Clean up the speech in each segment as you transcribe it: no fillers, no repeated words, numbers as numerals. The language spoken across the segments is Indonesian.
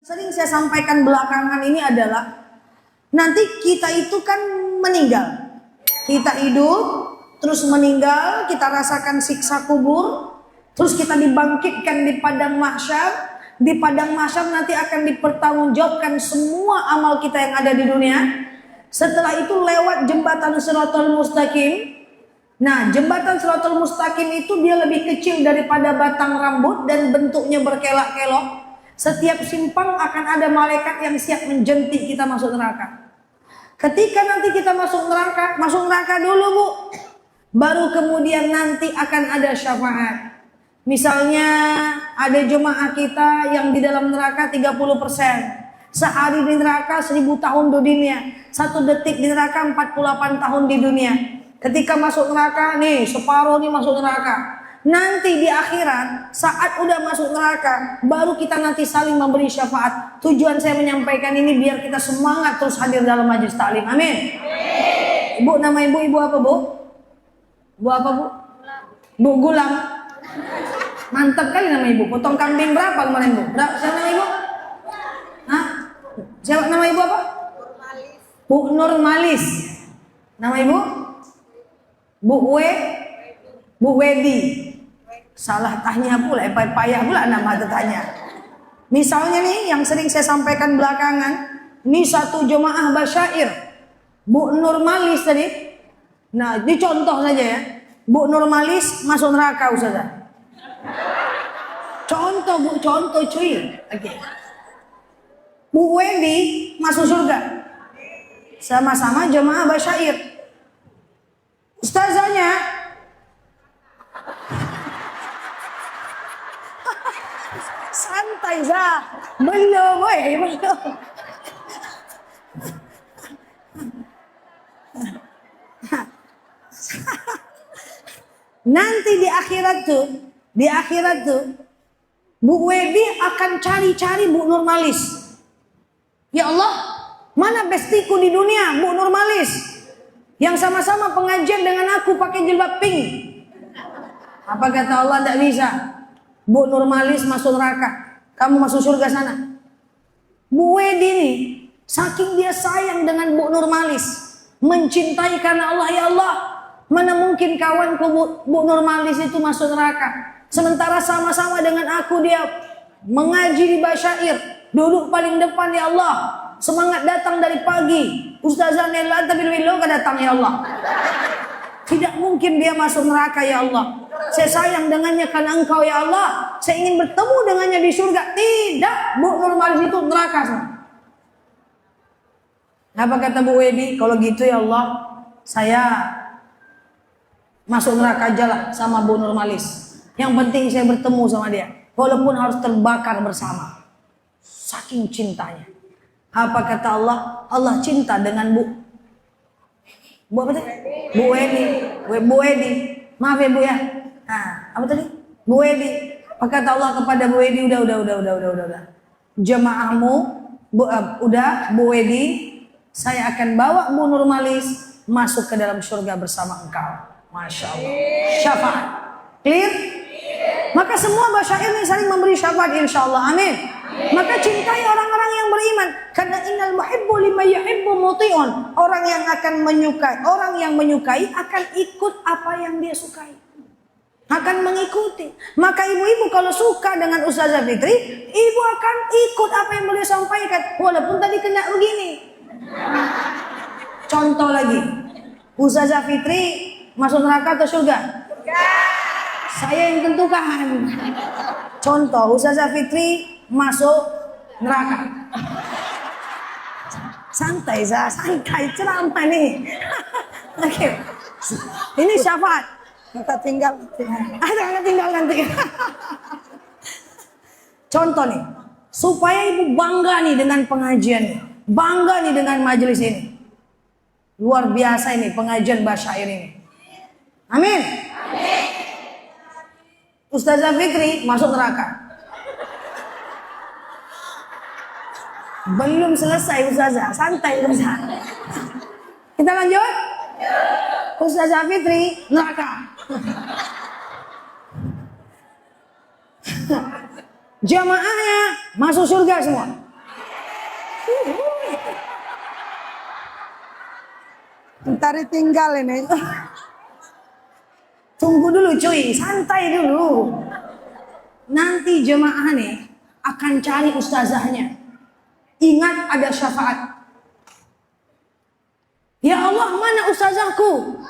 Sering saya sampaikan belakangan ini adalah nanti kita itu kan meninggal. Kita hidup, terus meninggal, kita rasakan siksa kubur, terus kita dibangkitkan di padang mahsyar. Di padang mahsyar nanti akan dipertanggungjawabkan semua amal kita yang ada di dunia. Setelah itu lewat jembatan Shiratal Mustaqim. Nah, jembatan Shiratal Mustaqim itu dia lebih kecil daripada batang rambut dan bentuknya berkelak-kelok. Setiap simpang akan ada malaikat yang siap menjentik kita masuk neraka. Ketika nanti kita masuk neraka dulu Bu. Baru kemudian nanti akan ada syafaat. Misalnya ada jemaah kita yang di dalam neraka 30%. Sehari di neraka 1000 tahun di dunia. 1 detik di neraka 48 tahun di dunia. Ketika masuk neraka nih, separuh nih masuk neraka. Nanti di akhirat, saat udah masuk neraka, baru kita nanti saling memberi syafaat. Tujuan saya menyampaikan ini biar kita semangat terus hadir dalam majelis taklim. Amin. Ibu, nama ibu apa Bu? Bu apa Bu? Bu Gulam. Mantap kali nama ibu. Potong kambing berapa kemarin Bu? Siapa nama ibu? Hah? Siapa nama ibu apa? Bu Nurmalis. Nama ibu? Bu Wedi. Salah tanya pula, payah pula nama tetanya. Misalnya nih yang sering saya sampaikan belakangan, ini satu jemaah basyair, Bu Nurmalis tadi. Nah, ini contoh saja ya. Bu Nurmalis masuk neraka Ustazah. Contoh Bu, contoh cuy. Oke. Bu Wedi masuk surga. Sama-sama jemaah basyair. Ustazahnya santai Zah, belum boy, belum. Nanti di akhirat tuh, Bu Wedi akan cari-cari Bu Nurmalis. Ya Allah, mana bestiku di dunia, Bu Nurmalis, yang sama-sama pengajian dengan aku pakai jilbab pink. Apa kata Allah? Tidak bisa. Bu Nurmalis masuk neraka, kamu masuk surga sana. Bu Wedi nih, saking dia sayang dengan Bu Nurmalis, mencintai karena Allah. Ya Allah, mana mungkin kawanku Bu Nurmalis itu masuk neraka, sementara sama-sama dengan aku dia mengaji di basyair, duduk paling depan. Ya Allah, semangat datang dari pagi. Ustazah Nela tapi lo datang ya Allah. Tidak mungkin dia masuk neraka ya Allah. Saya sayang dengannya karena Engkau ya Allah. Saya ingin bertemu dengannya di surga. Tidak, Bu Nurmalis itu neraka. Apa kata Bu Wedi? Kalau gitu ya Allah, saya masuk neraka aja lah sama Bu Nurmalis. Yang penting saya bertemu sama dia, walaupun harus terbakar bersama. Saking cintanya. Apa kata Allah? Allah cinta dengan Bu apa tadi? Bu Wedi. Maaf ya Bu ya. Nah, apa tadi? Bu Wedi. Apa kata Allah kepada Bu Wedi? Udah. Jemaahmu, Bu Wedi, saya akan bawa Bu Nurmalis masuk ke dalam surga bersama engkau. Masya Allah. Syafaat. Clear? Maka semua basyair ini saling memberi syafaat insya Allah. Amin. Maka cintai orang-orang yang beriman. Karena innal muhibbu liman yuhibbu muti'un. Orang yang menyukai akan ikut apa yang dia sukai. Akan mengikuti. Maka ibu-ibu kalau suka dengan Ustazah Fitri, ibu akan ikut apa yang beliau sampaikan. Walaupun tadi kena begini. Contoh lagi. Ustazah Fitri masuk neraka atau surga? Saya yang tentukan. Contoh, Ustazah Fitri masuk neraka. Santai Zah, santai, ceramah nih. Oke. Ini syafaat. Kita tinggal nanti. Contoh nih, supaya ibu bangga nih dengan pengajian nih, bangga nih dengan majelis ini. Luar biasa ini pengajian basyair ini. Amin. Ustazah Fitri masuk neraka. Belum selesai Ustazah, santai Ustazah. Kita lanjut. Ustazah Fitri neraka. Jamaahnya masuk surga semua. Ntar ditinggal ini. Tunggu dulu cuy, santai dulu. Nanti jemaah nih akan cari ustazahnya. Ingat ada syafaat. Ya Allah, mana ustazahku?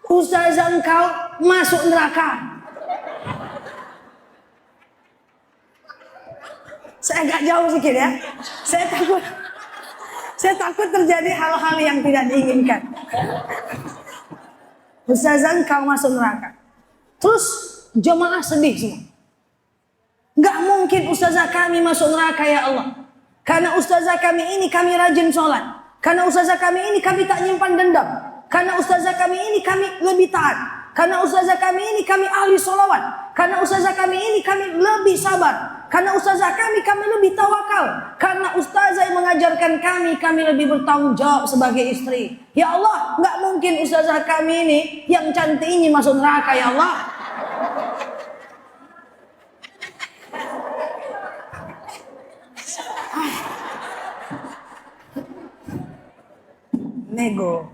Ustazah engkau masuk neraka. Saya agak jauh sedikit ya. Saya takut terjadi hal-hal yang tidak diinginkan. Ustazah engkau masuk neraka. Terus jemaah sedih semua. Gak mungkin ustazah kami masuk neraka ya Allah. Karena ustazah kami ini kami rajin sholat. Karena ustazah kami ini kami tak nyimpan dendam. Karena ustazah kami ini kami lebih taat. Karena ustazah kami ini kami ahli sholawat. Karena ustazah kami ini kami lebih sabar. Karena ustazah kami lebih tawakal. Karena ustazah yang mengajarkan kami lebih bertanggung jawab sebagai istri. Ya Allah, gak mungkin ustazah kami ini yang cantik ini masuk neraka ya Allah. Nego.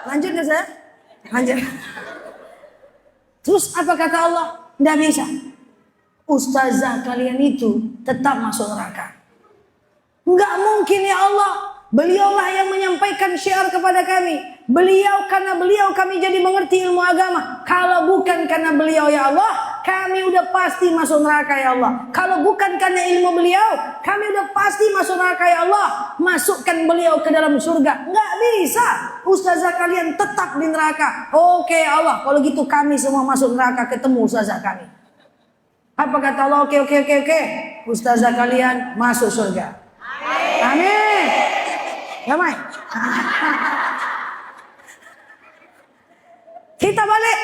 Lanjut ya saya? Lanjut. Terus apa kata Allah? Tidak bisa. Ustazah kalian itu tetap masuk neraka. Enggak mungkin ya Allah. Beliaulah yang menyampaikan syiar kepada kami. Karena beliau kami jadi mengerti ilmu agama. Kalau bukan karena beliau ya Allah, kami udah pasti masuk neraka ya Allah. Kalau bukan karena ilmu beliau, kami udah pasti masuk neraka ya Allah. Masukkan beliau ke dalam surga. Nggak bisa. Ustazah kalian tetap di neraka. Oke ya Allah, kalau gitu kami semua masuk neraka ketemu ustazah kami. Apa kata Allah? Oke. Ustazah kalian masuk surga. Amin. Damai. Kita balik.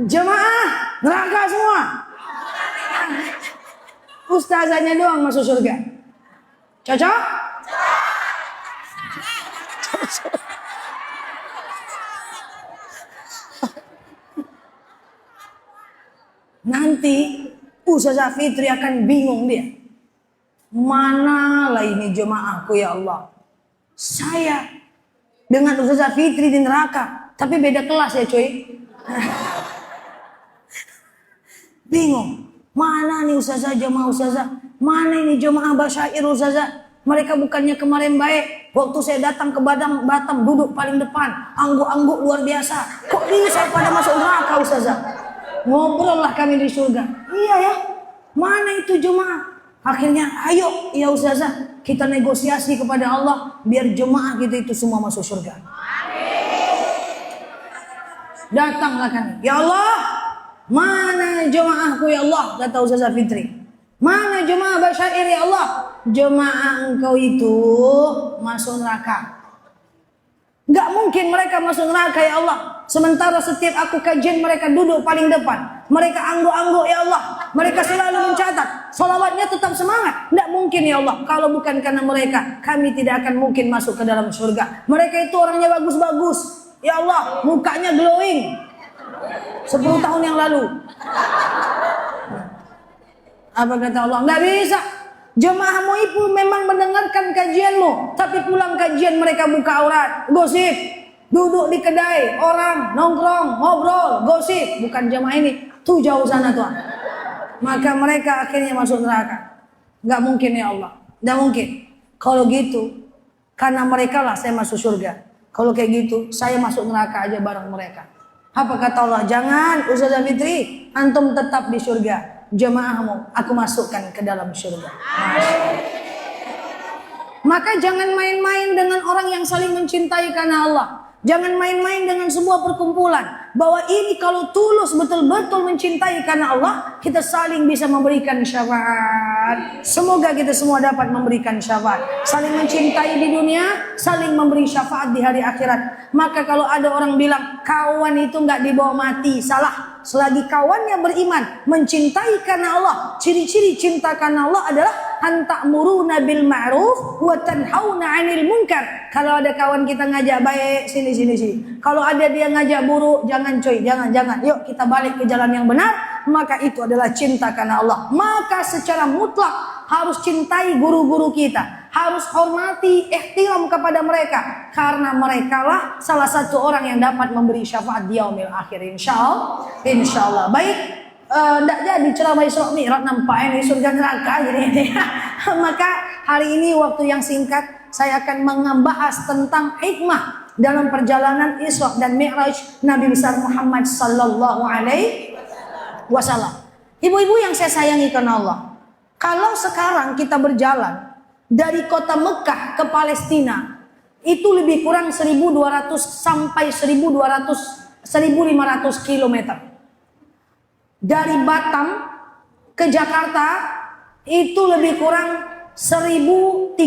Jemaah neraka semua. Ustazahnya doang masuk surga. Cocok? Nanti Ustazah Fitri akan bingung dia. Manalah ini jemaahku ya Allah. Saya dengan Ustazah Fitri di neraka, tapi beda kelas ya cuy. Bingung. Mana nih ustazah jemaah ustazah? Mana ini jemaah basyair ustazah? Mereka bukannya kemarin baik. Waktu saya datang ke Batam duduk paling depan, angguk-angguk luar biasa. Kok bisa pada masuk neraka ustazah? Ngobrol lah kami di surga. Iya ya. Mana itu jemaah? Akhirnya ayo ya ustazah, kita negosiasi kepada Allah biar jemaah kita itu semua masuk surga. Datanglah kami. Ya Allah, mana jemaahku ya Allah? Kata Ustazah Fitri. Mana jemaah basyair ya Allah? Jemaah engkau itu masuk neraka. Gak mungkin mereka masuk neraka ya Allah. Sementara setiap aku kajian mereka duduk paling depan. Mereka angguk-angguk ya Allah. Mereka selalu mencatat. Salawatnya tetap semangat. Tidak mungkin ya Allah. Kalau bukan karena mereka, kami tidak akan mungkin masuk ke dalam surga. Mereka itu orangnya bagus-bagus. Ya Allah, mukanya glowing. 10 tahun yang lalu. Apa kata Allah? Nggak bisa. Jemaahmu itu memang mendengarkan kajianmu, tapi pulang kajian mereka buka aurat, gosip, duduk di kedai, orang nongkrong, ngobrol, gosip. Bukan jemaah ini, tuh jauh sana tuh. Maka mereka akhirnya masuk neraka. Nggak mungkin ya Allah, nggak mungkin. Kalau gitu, karena mereka lah saya masuk surga. Kalau kayak gitu, saya masuk neraka aja bareng mereka. Apa kata Allah? Jangan Ustazah Fitri, antum tetap di surga. Jemaahmu aku masukkan ke dalam surga. Maka jangan main-main dengan orang yang saling mencintai karena Allah. Jangan main-main dengan sebuah perkumpulan. Bahwa ini kalau tulus betul-betul mencintai karena Allah, kita saling bisa memberikan syafaat. Semoga kita semua dapat memberikan syafaat. Saling mencintai di dunia, saling memberi syafaat di hari akhirat. Maka kalau ada orang bilang kawan itu nggak dibawa mati, salah. Selagi kawannya beriman, mencintai karena Allah. Ciri-ciri cinta karena Allah adalah an ta'muruna bil ma'ruf wa tanhauna 'anil munkar. Kalau ada kawan kita ngajak baik, sini. Kalau ada dia ngajak buruk, jangan coy, jangan. Yuk kita balik ke jalan yang benar. Maka itu adalah cinta karena Allah. Maka secara mutlak harus cintai guru-guru kita. Harus hormati, ihtiram kepada mereka. Karena mereka lah salah satu orang yang dapat memberi syafaat di yaumil akhir. Insyaallah. Baik. Tidak jadi ceramah Isra Mi'raj, nampak ini surga neraka jadi. Maka hari ini waktu yang singkat saya akan membahas tentang hikmah dalam perjalanan Isra dan Mi'raj Nabi besar Muhammad sallallahu alaihi wasallam. Ibu-ibu yang saya sayangi karena Allah, kalau sekarang kita berjalan dari kota Mekah ke Palestina itu lebih kurang 1200 sampai 1500 kilometer. Dari Batam ke Jakarta itu lebih kurang 1300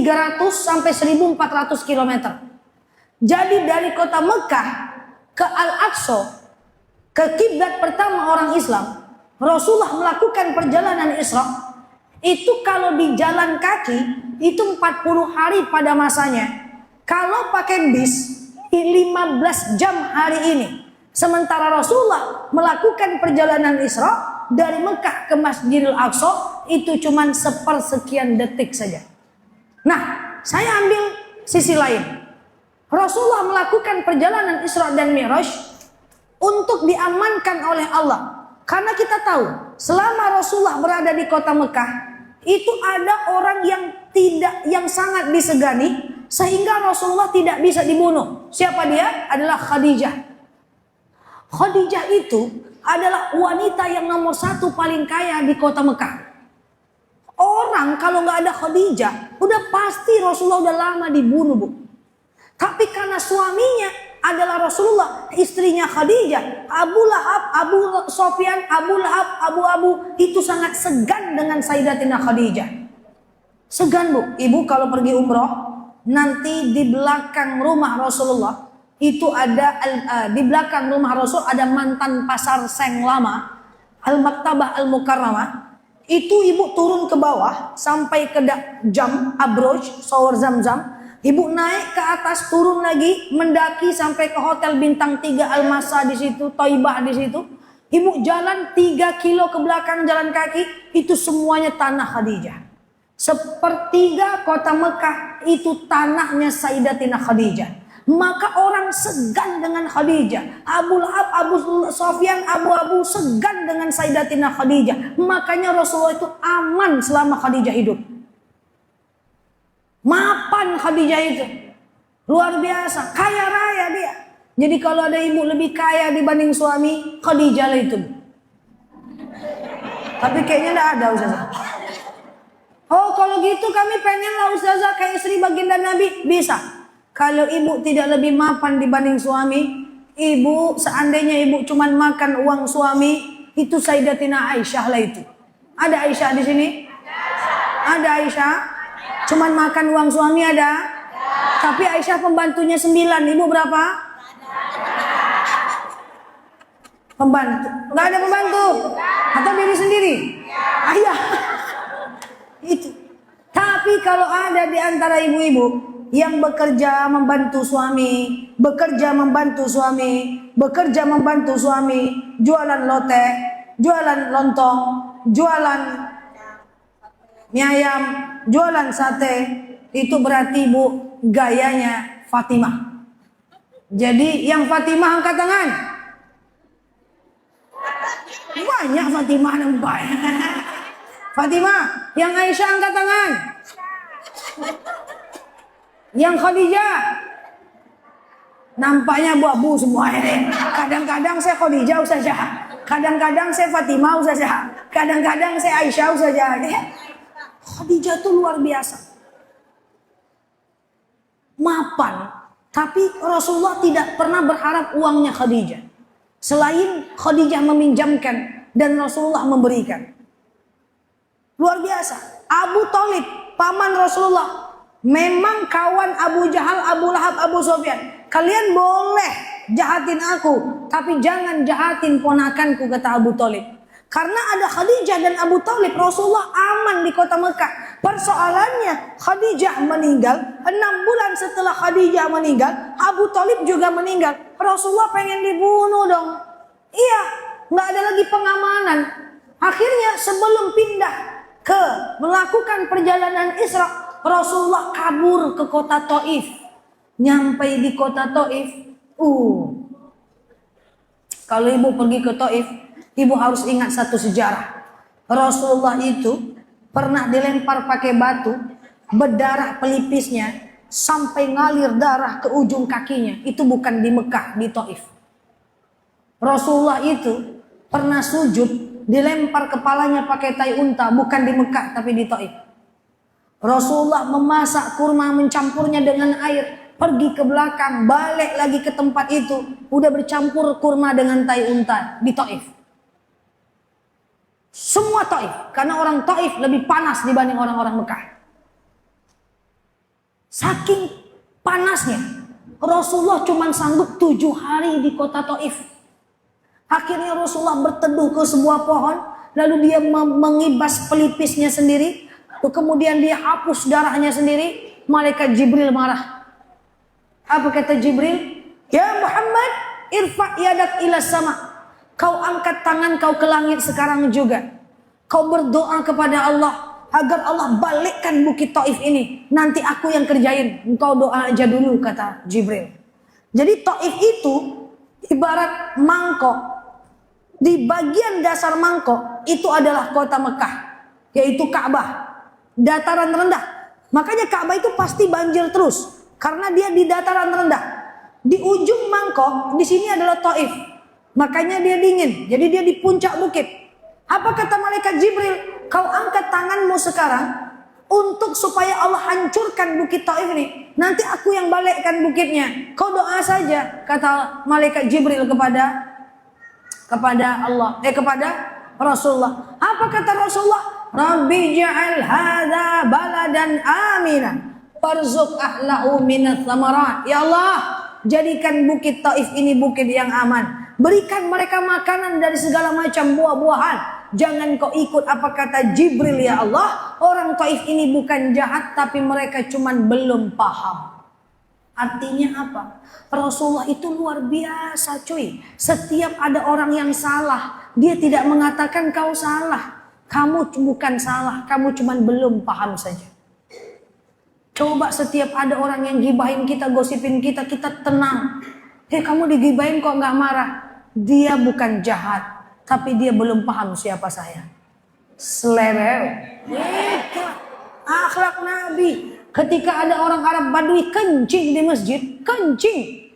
sampai 1400 km. Jadi dari kota Mekah ke Al-Aqsa, ke kiblat pertama orang Islam, Rasulullah melakukan perjalanan Isra. Itu kalau di jalan kaki itu 40 hari pada masanya. Kalau pakai bis 15 jam hari ini. Sementara Rasulullah melakukan perjalanan Isra dari Mekah ke Masjidil Aqsa itu cuma sepersekian detik saja. Nah, saya ambil sisi lain. Rasulullah melakukan perjalanan Isra dan Mi'raj untuk diamankan oleh Allah. Karena kita tahu, selama Rasulullah berada di kota Mekah, itu ada orang yang sangat disegani sehingga Rasulullah tidak bisa dibunuh. Siapa dia? Adalah Khadijah. Khadijah itu adalah wanita yang nomor 1 paling kaya di kota Mekah. Orang kalau nggak ada Khadijah, udah pasti Rasulullah udah lama dibunuh, Bu. Tapi karena suaminya adalah Rasulullah, istrinya Khadijah, Abu Lahab, Abu Sofyan, Abu Lahab, Abu itu sangat segan dengan Sayyidatina Khadijah. Segan, Bu. Ibu kalau pergi umroh, nanti di belakang rumah Rasulullah itu ada di belakang rumah Rasul ada mantan pasar seng lama, Al-Maktabah Al-Mukarramah. Itu ibu turun ke bawah sampai ke Jam Abroj, Shower Zam-Zam. Ibu naik ke atas, turun lagi, mendaki sampai ke Hotel Bintang 3 Al-Masa di situ, Thaibah di situ. Ibu jalan 3 kilo ke belakang jalan kaki, itu semuanya tanah Khadijah. Sepertiga kota Mekah itu tanahnya Sayyidatina Khadijah. Maka orang segan dengan Khadijah. Abu Lahab, Abu Sofyan, Abu segan dengan Sayyidatina Khadijah. Makanya Rasulullah itu aman selama Khadijah hidup. Mapan Khadijah itu. Luar biasa. Kaya raya dia. Jadi kalau ada ibu lebih kaya dibanding suami, Khadijah lah itu. Tapi kayaknya tidak ada Ustazah. Oh kalau gitu kami pengen lah Ustazah kayak istri baginda Nabi. Bisa. Kalau ibu tidak lebih mapan dibanding suami, ibu seandainya ibu cuma makan uang suami, itu Sayyidatina Aisyah lah itu. Ada Aisyah di sini? Ada Aisyah? Cuman makan uang suami ada? Tapi Aisyah pembantunya 9, ibu berapa? Pembantu? Nggak ada pembantu? Atau diri sendiri? Ayah. Itu. Tapi kalau ada di antara ibu-ibu yang bekerja membantu suami, jualan lotek, jualan lontong, jualan mie ayam, jualan sate, itu berarti Bu gayanya Fatimah. Jadi yang Fatimah angkat tangan. Banyak Fatimah yang banyak. Fatimah, yang Aisyah angkat tangan. Yang Khadijah nampaknya abu-abu semua ini. Kadang-kadang saya Khadijah Ustazah, kadang-kadang saya Fatimah Ustazah, kadang-kadang saya Aisyah Ustazah. Khadijah itu luar biasa. Mapan. Tapi Rasulullah tidak pernah berharap uangnya Khadijah. Selain Khadijah meminjamkan dan Rasulullah memberikan. Luar biasa. Abu Thalib, paman Rasulullah, memang kawan Abu Jahal, Abu Lahab, Abu Sofyan. Kalian boleh jahatin aku, tapi jangan jahatin ponakanku, kata Abu Thalib. Karena ada Khadijah dan Abu Thalib, Rasulullah aman di kota Mekah. Persoalannya Khadijah meninggal, 6 bulan setelah Khadijah meninggal, Abu Thalib juga meninggal. Rasulullah pengen dibunuh dong. Iya, nggak ada lagi pengamanan. Akhirnya sebelum pindah ke melakukan perjalanan Isra, Rasulullah kabur ke kota Taif. Nyampe di kota Taif, kalau ibu pergi ke Taif, ibu harus ingat satu sejarah. Rasulullah itu pernah dilempar pakai batu, berdarah pelipisnya sampai ngalir darah ke ujung kakinya. Itu bukan di Mekah, di Taif. Rasulullah itu pernah sujud, dilempar kepalanya pakai tai unta, bukan di Mekah tapi di Taif. Rasulullah memasak kurma, mencampurnya dengan air, pergi ke belakang, balik lagi ke tempat itu, udah bercampur kurma dengan tai unta di Taif. Semua Taif, karena orang Taif lebih panas dibanding orang-orang Mekah. Saking panasnya, Rasulullah cuma sanggup 7 hari di kota Taif. Akhirnya Rasulullah berteduh ke sebuah pohon, lalu dia mengibas pelipisnya sendiri, kemudian dia hapus darahnya sendiri. Malaikat Jibril marah. Apa kata Jibril? Ya Muhammad, irfa' yadak ila sama. Kau angkat tangan kau ke langit sekarang juga. Kau berdoa kepada Allah agar Allah balikkan bukit Taif ini. Nanti aku yang kerjain. Engkau doa aja dulu, kata Jibril. Jadi Taif itu ibarat mangkok. Di bagian dasar mangkok itu adalah kota Mekah, yaitu Ka'bah. Dataran rendah. Makanya Ka'bah itu pasti banjir terus karena dia di dataran rendah. Di ujung mangkok di sini adalah Taif. Makanya dia dingin, jadi dia di puncak bukit. Apa kata malaikat Jibril? Kau angkat tanganmu sekarang untuk supaya Allah hancurkan bukit Taif ini. Nanti aku yang balikkan bukitnya. Kau doa saja, kata malaikat Jibril kepada Allah, kepada Rasulullah. Apa kata Rasulullah? Rabbi ja'al hadza baladan aminan warzuq ahlahu minats tsamarat. Ya Allah, jadikan bukit Taif ini bukit yang aman. Berikan mereka makanan dari segala macam buah-buahan. Jangan kau ikut apa kata Jibril, ya Allah. Orang Taif ini bukan jahat, tapi mereka cuman belum paham. Artinya apa? Rasulullah itu luar biasa cuy. Setiap ada orang yang salah, dia tidak mengatakan kau salah. Kamu bukan salah, kamu cuman belum paham saja. Coba setiap ada orang yang gibahin kita, gosipin kita, kita tenang. Kamu digibahin kok gak marah? Dia bukan jahat, tapi dia belum paham siapa saya. Selerew. Itu akhlak Nabi. Ketika ada orang Arab Badui kencing di masjid, kencing.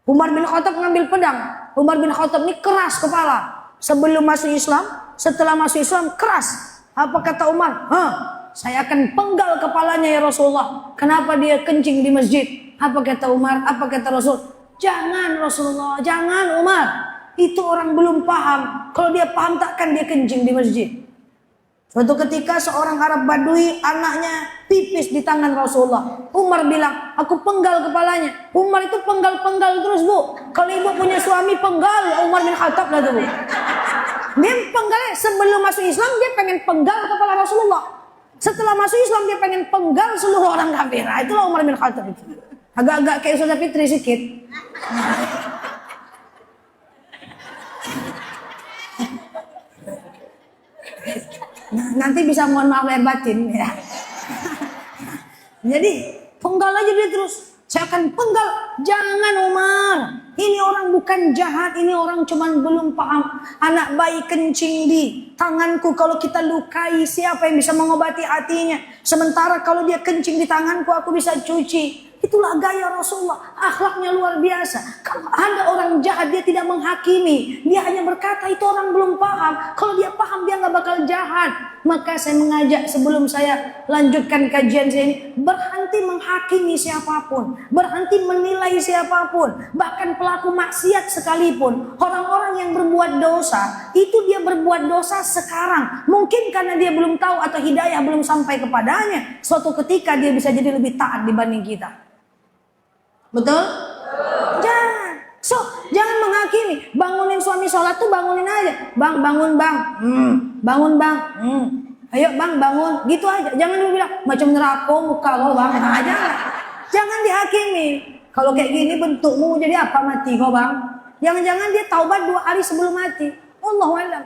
Umar bin Khattab ngambil pedang. Umar bin Khattab ini keras kepala. Sebelum masuk Islam, setelah masuk Islam keras. Apa kata Umar? Saya akan penggal kepalanya ya Rasulullah. Kenapa dia kencing di masjid? Apa kata Umar? Apa kata Rasul? Jangan Rasulullah, jangan Umar. Itu orang belum paham. Kalau dia paham takkan dia kencing di masjid. Suatu ketika seorang Arab Badui anaknya pipis di tangan Rasulullah. Umar bilang, aku penggal kepalanya. Umar itu penggal-penggal terus bu. Kalau ibu punya suami penggal, Umar bin Khattab lah tuh bu. Dia penggalnya sebelum masuk Islam dia pengen penggal kepala Rasulullah. Setelah masuk Islam dia pengen penggal seluruh orang kafir. Itulah Umar bin Khattab itu. Agak-agak kayak Ustaz Fitri sedikit. Nah, nanti bisa mohon maaf lahir batin ya. Jadi penggal aja dia terus. Saya akan penggal. Jangan Umar. Ini orang bukan jahat. Ini orang cuman belum paham. Anak bayi kencing di tanganku. Kalau kita lukai, siapa yang bisa mengobati hatinya? Sementara kalau dia kencing di tanganku, aku bisa cuci. Itulah gaya Rasulullah, akhlaknya luar biasa. Kalau ada orang jahat dia tidak menghakimi, dia hanya berkata itu orang belum paham. Kalau dia paham dia nggak bakal jahat. Maka saya mengajak sebelum saya lanjutkan kajian saya ini, berhenti menghakimi siapapun, berhenti menilai siapapun, bahkan pelaku maksiat sekalipun. Orang-orang yang berbuat dosa itu dia berbuat dosa sekarang, mungkin karena dia belum tahu atau hidayah belum sampai kepadanya. Suatu ketika dia bisa jadi lebih taat dibanding kita. Betul? Jangan. Jangan menghakimi. Bangunin suami sholat tuh bangunin aja. Bang, bangun bang. Bangun bang. Ayo bang bangun, gitu aja. Jangan dulu bilang macam neraka muka kau bang. Nah, jangan dihakimi. Kalau kayak gini bentukmu jadi apa mati kau bang? Jangan-jangan dia taubat 2 hari sebelum mati. Allahu a'lam.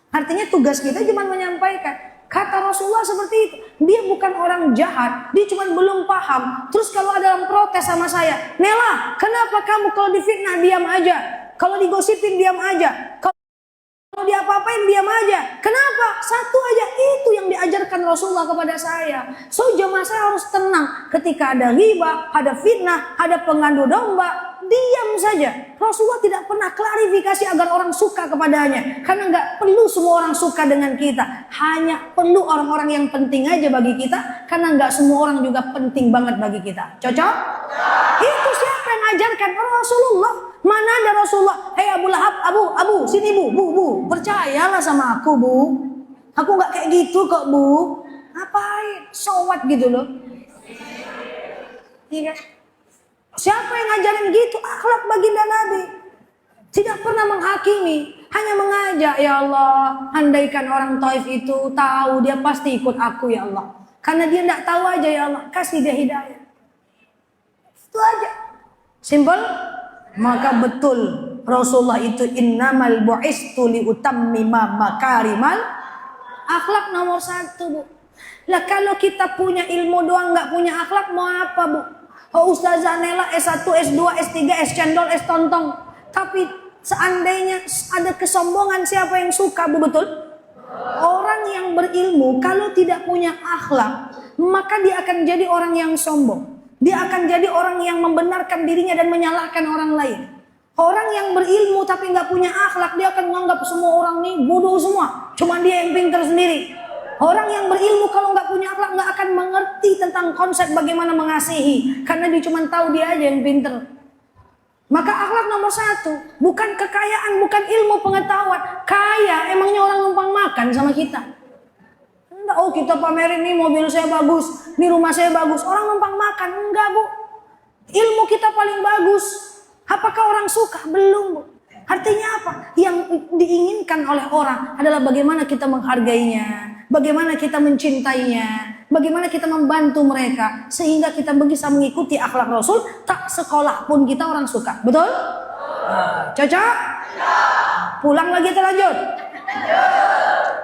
Artinya tugas kita cuma menyampaikan. Kata Rasulullah seperti itu. Dia bukan orang jahat, dia cuma belum paham. Terus kalau ada yang protes sama saya, Nela, kenapa kamu kalau difitnah diam aja? Kalau digosipin diam aja? Kalau dia apa-apain diam aja. Kenapa? Satu aja, itu yang diajarkan Rasulullah kepada saya. So jemaah saya harus tenang. Ketika ada ghibah, ada fitnah, ada pengadu domba, diam saja. Rasulullah tidak pernah klarifikasi agar orang suka kepadanya. Karena nggak perlu semua orang suka dengan kita. Hanya perlu orang-orang yang penting aja bagi kita. Karena nggak semua orang juga penting banget bagi kita. Cocok? Itu siapa yang ajarkan? Rasulullah. Mana ada Rasulullah? Hei Abu Lahab, Abu, sini bu. Percayalah sama aku bu. Aku nggak kayak gitu kok bu. Ngapain? So what gitu loh. Iya. Siapa yang ngajarin gitu? Akhlak baginda Nabi. Tidak pernah menghakimi, hanya mengajak. Ya Allah, andaikan orang Taif itu tahu, dia pasti ikut aku ya Allah. Karena dia tidak tahu aja ya Allah, kasih dia hidayah. Itu aja. Simple. Maka betul Rasulullah itu innamal bu'istu liutammima makarimal akhlak nomor 1 bu. Lah kalau kita punya ilmu doang nggak punya akhlak mau apa bu? Oh Ustazah Nela S1, S2, S3, S cendol, S tontong. Tapi seandainya ada kesombongan siapa yang suka bu betul? Orang yang berilmu kalau tidak punya akhlak maka dia akan jadi orang yang sombong. Dia akan jadi orang yang membenarkan dirinya dan menyalahkan orang lain. Orang yang berilmu tapi nggak punya akhlak dia akan menganggap semua orang ini bodoh semua. Cuma dia yang pintar sendiri. Orang yang berilmu kalau nggak punya akhlak nggak akan mengerti tentang konsep bagaimana mengasihi. Karena dia cuma tahu dia aja yang pintar. Maka akhlak nomor 1. Bukan kekayaan, bukan ilmu pengetahuan. Kaya emangnya orang numpang makan sama kita. Oh kita pamerin nih mobil saya bagus, nih rumah saya bagus. Orang numpang makan. Enggak bu. Ilmu kita paling bagus. Apakah orang suka? Belum bu. Artinya apa? Yang diinginkan oleh orang adalah bagaimana kita menghargainya, bagaimana kita mencintainya, bagaimana kita membantu mereka sehingga kita bisa mengikuti akhlak Rasul. Tak sekolah pun kita orang suka. Betul? Cocok? Pulang lagi terlanjut.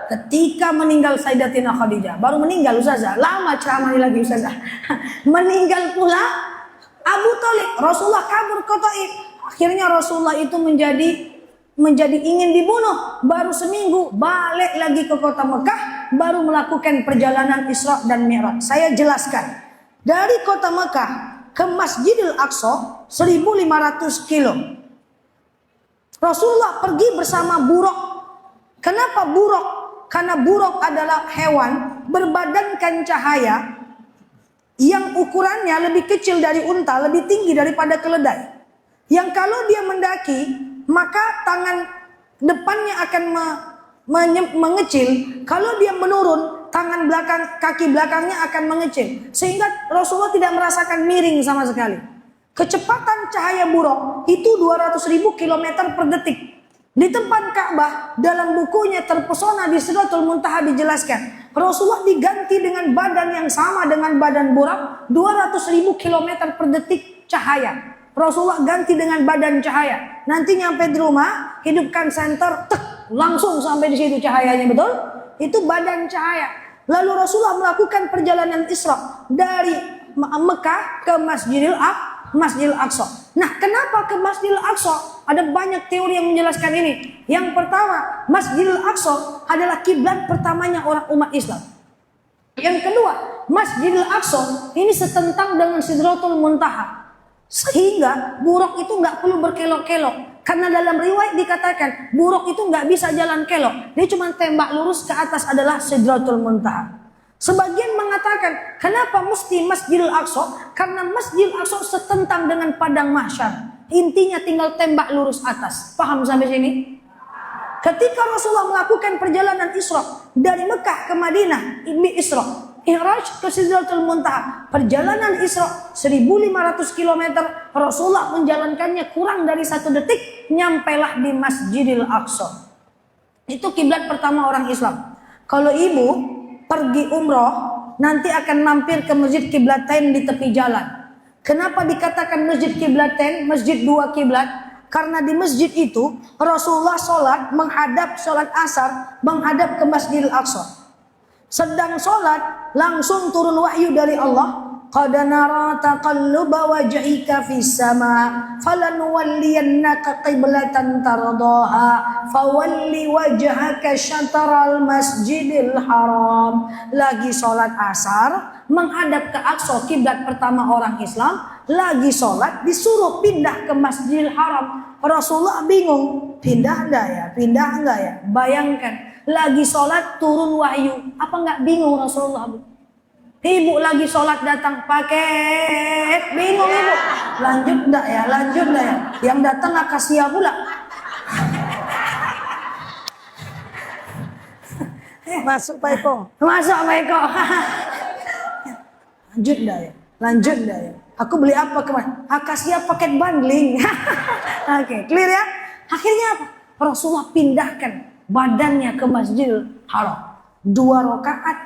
Ketika meninggal Sayyidatina Khadijah, baru meninggal Ustazah, lama ceramah ini lagi Ustazah. Meninggal pula Abu Thalib, Rasulullah kabur ke Taif. Akhirnya Rasulullah itu menjadi ingin dibunuh. Baru seminggu balik lagi ke kota Mekah, baru melakukan perjalanan Isra dan Mi'raj. Saya jelaskan. Dari kota Mekah ke Masjidil Aqsa 1500 kilo. Rasulullah pergi bersama buruk. Kenapa buruk? Karena buruk adalah hewan berbadankan cahaya yang ukurannya lebih kecil dari unta, lebih tinggi daripada keledai. Yang kalau dia mendaki, maka tangan depannya akan mengecil. Kalau dia menurun, tangan belakang, kaki belakangnya akan mengecil. Sehingga Rasulullah tidak merasakan miring sama sekali. Kecepatan cahaya buruk itu 200.000 km per detik. Di tempat Ka'bah dalam bukunya Terpesona di Sidratul Muntaha dijelaskan Rasulullah diganti dengan badan yang sama dengan badan buruk 200.000 km per detik cahaya. Rasulullah ganti dengan badan cahaya. Nanti nyampe di rumah, hidupkan senter, tek, langsung sampai di situ cahayanya, betul? Itu badan cahaya. Lalu Rasulullah melakukan perjalanan Isra dari Mekah ke Masjidil Aqsa. Nah, kenapa ke Masjidil Aqsa? Ada banyak teori yang menjelaskan ini. Yang pertama, Masjidil Aqsa adalah kiblat pertamanya orang umat Islam. Yang kedua, Masjidil Aqsa ini setentang dengan Sidratul Muntaha. Sehingga buruk itu nggak perlu berkelok-kelok. Karena dalam riwayat dikatakan buruk itu nggak bisa jalan kelok. Dia cuma tembak lurus ke atas adalah Sidratul Muntaha. Sebagian mengatakan kenapa mesti Masjidil Aqsa? Karena Masjidil Aqsa setentang dengan padang mahsyar. Intinya tinggal tembak lurus atas. Paham sampai sini? Ketika Rasulullah melakukan perjalanan Isra dari Mekah ke Madinah, Isra, Mi'raj ke Sidratul Muntaha, perjalanan Isra 1500 km, Rasulullah menjalankannya kurang dari 1 detik, nyampailah di Masjidil Aqsa. Itu kiblat pertama orang Islam. Kalau ibu pergi umroh nanti akan mampir ke Masjid Kiblatain di tepi jalan. Kenapa dikatakan Masjid Kiblatain, masjid dua kiblat? Karena di masjid itu Rasulullah sholat menghadap sholat asar, menghadap ke Masjidil Aqsa. Sedang sholat langsung turun wahyu dari Allah. Qad nara taqalluba wajhika fis sama falanuwalliyannaka qiblatan tardaha fawalli wajhaka syatral masjidil haram. Lagi sholat asar menghadap ke Aqsa, kiblat pertama orang Islam, lagi sholat disuruh pindah ke Masjidil Haram. Rasulullah bingung, pindah enggak ya, pindah enggak ya. Bayangkan, lagi sholat turun wahyu, apa enggak bingung Rasulullah? Ibu lagi sholat datang paket, bingung ibu, lanjut enggak ya, lanjut enggak ya. Yang datang akasia pula. Masuk Pak Eko. Masuk Pak Eko. Lanjut enggak ya, lanjut enggak ya. Aku beli apa kemarin? Akasia paket bundling. Oke, clear ya. Akhirnya apa? Rasulullah pindahkan badannya ke Masjidil Haram. 2 rakaat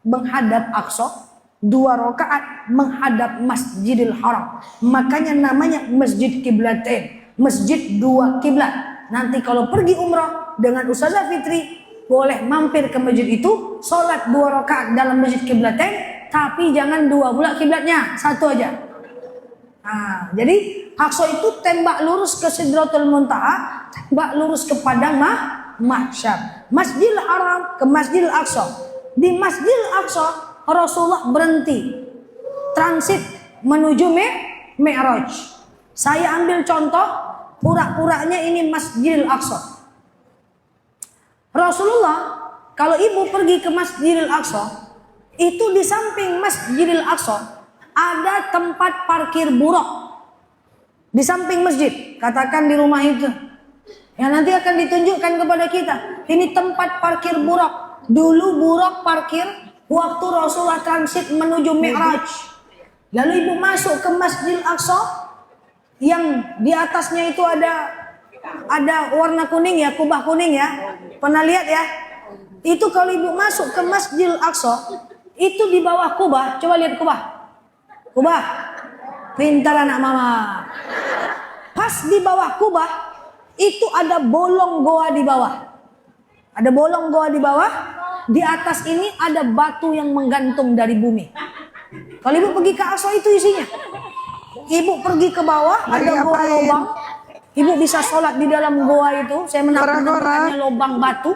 menghadap Aqsa, 2 rakaat menghadap Masjidil Haram. Makanya namanya Masjid Kiblatain, masjid 2 kiblat. Nanti kalau pergi umrah dengan Ustazah Fitri, boleh mampir ke masjid itu, sholat 2 rakaat dalam Masjid Kiblatain. Tapi jangan 2 pula kiblatnya, 1 aja. Nah, jadi Aqsa itu tembak lurus ke Sidratul Muntaha, tembak lurus ke padang mahsyar. Masjidil Haram ke Masjidil Aqsa. Di Masjidil Aqsa Rasulullah berhenti transit menuju Mi'raj. Saya ambil contoh pura-puranya ini Masjidil Aqsa. Rasulullah kalau ibu pergi ke Masjidil Aqsa, itu di samping Masjidil Aqsa ada tempat parkir buruk. Di samping masjid, katakan di rumah itu. Yang nanti akan ditunjukkan kepada kita. Ini tempat parkir buruk. Dulu buruk parkir waktu Rasulullah transit menuju Mi'raj. Lalu ibu masuk ke Masjidil Aqsa yang di atasnya itu ada warna kuning ya, kubah kuning ya. Pernah lihat ya? Itu kalau ibu masuk ke Masjidil Aqsa, itu di bawah kubah, coba lihat kubah. Kubah. Pintar anak mama. Pas di bawah kubah, itu ada bolong goa di bawah. Ada bolong goa di bawah. Di atas ini ada batu yang menggantung dari bumi. Kalau ibu pergi ke Aqsa itu isinya. Ibu pergi ke bawah, ada goa lubang. Ibu bisa sholat di dalam goa itu. Saya menamakannya lubang batu.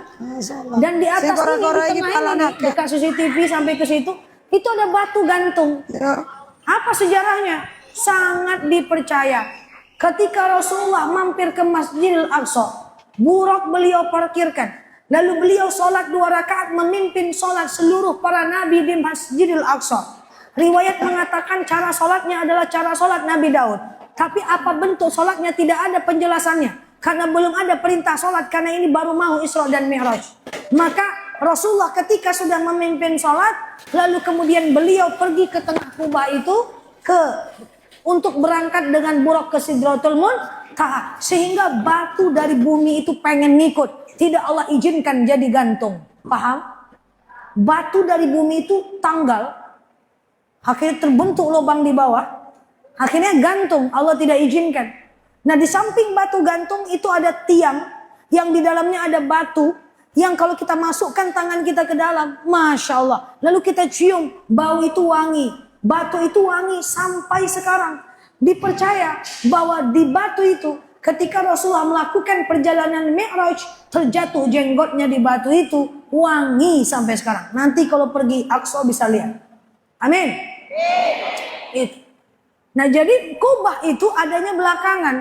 Dan di atas ini, di tengah ini, dekat CCTV sampai ke situ, itu ada batu gantung. Apa sejarahnya? Sangat dipercaya. Ketika Rasulullah mampir ke Masjidil Aqsa, buruk beliau parkirkan. Lalu beliau sholat 2 rakaat memimpin sholat seluruh para nabi di Masjidil Aqsa. Riwayat mengatakan cara sholatnya adalah cara sholat Nabi Daud. Tapi apa bentuk sholatnya tidak ada penjelasannya. Karena belum ada perintah sholat, karena ini baru mau Isra dan Mi'raj. Maka Rasulullah ketika sudah memimpin sholat, lalu kemudian beliau pergi ke tengah kubah itu untuk berangkat dengan buruk ke Sidratul Muntaha, sehingga batu dari bumi itu pengen ngikut, tidak Allah izinkan jadi gantung. Paham? Batu dari bumi itu tanggal, akhirnya terbentuk lubang di bawah, akhirnya gantung, Allah tidak izinkan. Nah, di samping batu gantung itu ada tiang yang di dalamnya ada batu yang kalau kita masukkan tangan kita ke dalam, Masya Allah, lalu kita cium, bau itu wangi. Batu itu wangi sampai sekarang. Dipercaya bahwa di batu itu, ketika Rasulullah melakukan perjalanan Mi'raj, terjatuh jenggotnya di batu itu, wangi sampai sekarang. Nanti kalau pergi Aqsa bisa lihat. Amin. Itu. Nah, jadi kubah itu adanya belakangan.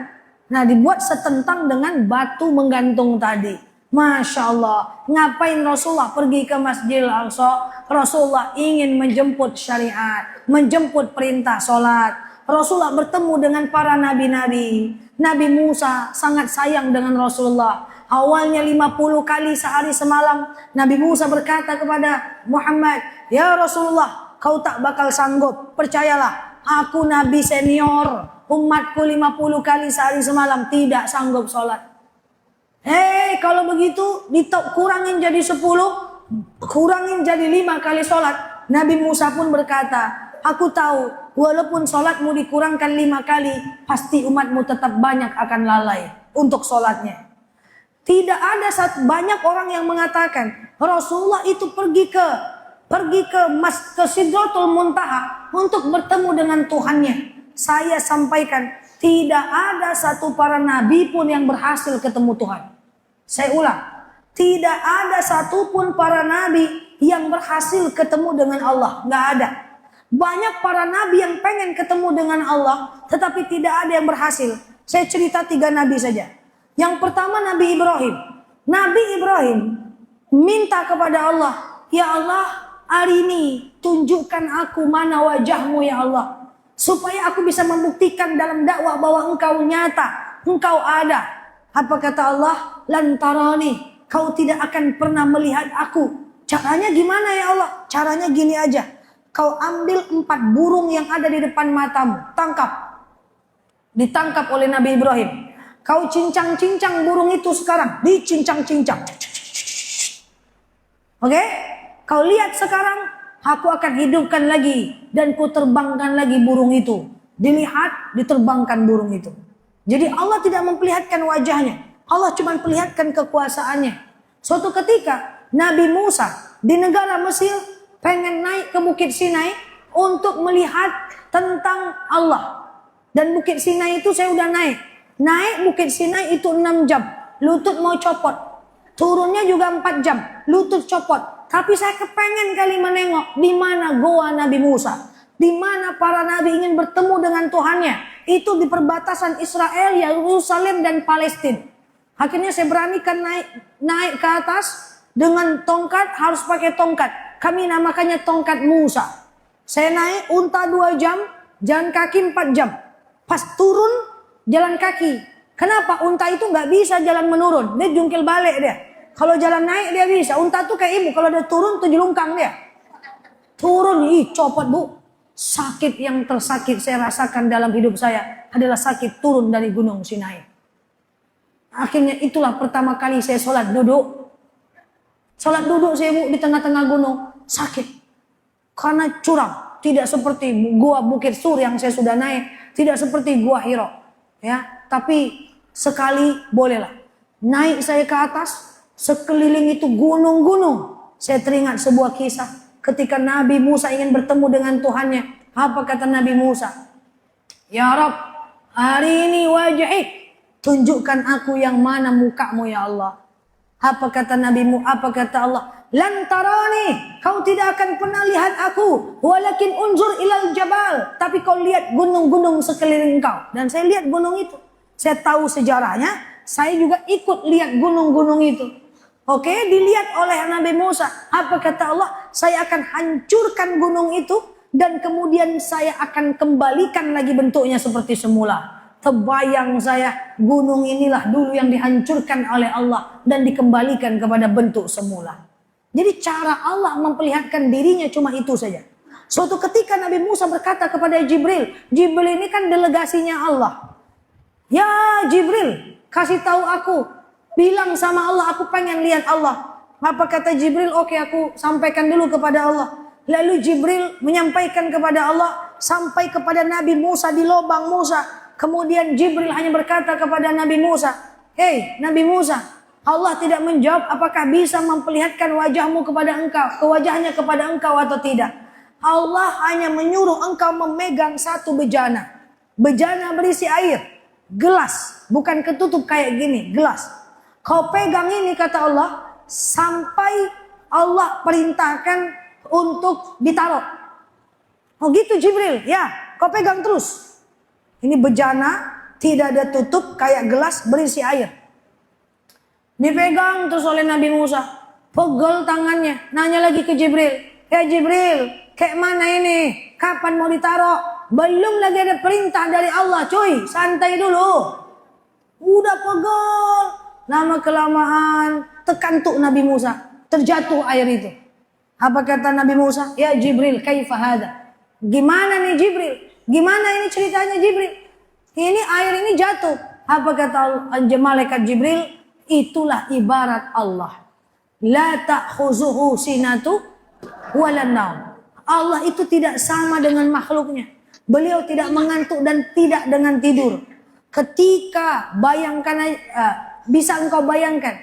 Nah, dibuat setentang dengan batu menggantung tadi. Masya Allah, ngapain Rasulullah pergi ke Masjidil Aqsa? Rasulullah ingin menjemput syariat, menjemput perintah sholat. Rasulullah bertemu dengan para nabi-nabi. Nabi Musa sangat sayang dengan Rasulullah. Awalnya 50 kali sehari semalam Nabi Musa berkata kepada Muhammad, "Ya Rasulullah, kau tak bakal sanggup. Percayalah, aku nabi senior. Umatku 50 kali sehari semalam tidak sanggup sholat." Kalau begitu kurangin jadi 10, kurangin jadi 5 kali sholat. Nabi Musa pun berkata, aku tahu walaupun sholatmu dikurangkan 5 kali, pasti umatmu tetap banyak akan lalai untuk sholatnya. Tidak ada banyak orang yang mengatakan Rasulullah itu pergi ke Sidratul Muntaha untuk bertemu dengan Tuhannya. Saya sampaikan, tidak ada satu para nabi pun yang berhasil ketemu Tuhan. Saya ulang, tidak ada satupun para nabi yang berhasil ketemu dengan Allah. Nggak ada. Banyak para nabi yang pengen ketemu dengan Allah, tetapi tidak ada yang berhasil. Saya cerita 3 nabi saja. Yang pertama Nabi Ibrahim. Nabi Ibrahim minta kepada Allah, ya Allah, hari ini tunjukkan aku mana wajahmu ya Allah, supaya aku bisa membuktikan dalam dakwah bahwa engkau nyata, engkau ada. Apa kata Allah? Lantarani, kau tidak akan pernah melihat aku. Caranya gimana ya Allah? Caranya gini aja. Kau ambil 4 burung yang ada di depan matamu, tangkap. Ditangkap oleh Nabi Ibrahim. Kau cincang-cincang burung itu sekarang, dicincang-cincang. Oke? Kau lihat sekarang, aku akan hidupkan lagi dan ku terbangkan lagi burung itu. Dilihat, diterbangkan burung itu. Jadi Allah tidak memperlihatkan wajahnya. Allah cuma perlihatkan kekuasaannya. Suatu ketika Nabi Musa di negara Mesir pengen naik ke Bukit Sinai untuk melihat tentang Allah. Dan Bukit Sinai itu saya udah naik. Naik Bukit Sinai itu 6 jam. Lutut mau copot. Turunnya juga 4 jam. Lutut copot. Tapi saya kepengen kali menengok di mana goa Nabi Musa. Di mana para nabi ingin bertemu dengan Tuhannya. Itu di perbatasan Israel, Yerusalem dan Palestina. Akhirnya saya beranikan naik ke atas dengan tongkat, harus pakai tongkat. Kami namakannya tongkat Musa. Saya naik unta 2 jam, jalan kaki 4 jam. Pas turun jalan kaki. Kenapa? Unta itu nggak bisa jalan menurun. Dia jungkil balik dia. Kalau jalan naik dia bisa. Unta tuh kayak ibu. Kalau dia turun tuh jelungkang dia. Turun, copot bu. Sakit yang tersakit saya rasakan dalam hidup saya adalah sakit turun dari Gunung Sinai. Akhirnya itulah pertama kali saya sholat duduk. Sholat duduk saya bu di tengah-tengah gunung. Sakit. Karena curam. Tidak seperti gua Bukit Sur yang saya sudah naik. Tidak seperti gua Hiro. Ya, tapi sekali bolehlah. Naik saya ke atas, sekeliling itu gunung-gunung. Saya teringat sebuah kisah ketika Nabi Musa ingin bertemu dengan Tuhannya. Apa kata Nabi Musa? Ya Rabb, hari ini wajahik, tunjukkan aku yang mana mukamu ya Allah. Apa kata apa kata Allah? Lantarani, kau tidak akan pernah lihat aku. Walakin unzur ilal jabal, tapi kau lihat gunung-gunung sekeliling kau. Dan saya lihat gunung itu. Saya tahu sejarahnya, saya juga ikut lihat gunung-gunung itu. Oke, dilihat oleh Nabi Musa. Apa kata Allah? Saya akan hancurkan gunung itu dan kemudian saya akan kembalikan lagi bentuknya seperti semula. Terbayang saya, gunung inilah dulu yang dihancurkan oleh Allah dan dikembalikan kepada bentuk semula. Jadi cara Allah memperlihatkan dirinya cuma itu saja. Suatu ketika Nabi Musa berkata kepada Jibril. Jibril ini kan delegasinya Allah. Ya Jibril, kasih tahu aku. Bilang sama Allah, aku pengen lihat Allah. Apa kata Jibril? Oke, aku sampaikan dulu kepada Allah. Lalu Jibril menyampaikan kepada Allah. Sampai kepada Nabi Musa di lubang Musa. Kemudian Jibril hanya berkata kepada Nabi Musa. Hei Nabi Musa, Allah tidak menjawab apakah bisa memperlihatkan wajahmu kepada engkau, wajahnya kepada engkau atau tidak. Allah hanya menyuruh engkau memegang satu bejana. Bejana berisi air, gelas, bukan ketutup kayak gini, gelas. Kau pegang ini kata Allah sampai Allah perintahkan untuk ditaruh. Oh gitu Jibril, ya, kau pegang terus. Ini bejana tidak ada tutup kayak gelas berisi air. Dipegang terus oleh Nabi Musa. Pegel tangannya. Nanya lagi ke Jibril. Ya Jibril, kayak mana ini? Kapan mau ditaruh? Belum lagi ada perintah dari Allah cuy. Santai dulu. Udah pegel. Lama kelamaan tekantuk Nabi Musa. Terjatuh air itu. Apa kata Nabi Musa? Ya Jibril, kaifa hada? Gimana nih Jibril? Gimana ini ceritanya Jibril? Ini air ini jatuh. Apa kata malaikat Jibril? Itulah ibarat Allah. La ta'khuzuhu sinatu walan naum. Allah itu tidak sama dengan makhluknya. Beliau tidak mengantuk dan tidak dengan tidur. Ketika bayangkan, bisa engkau bayangkan,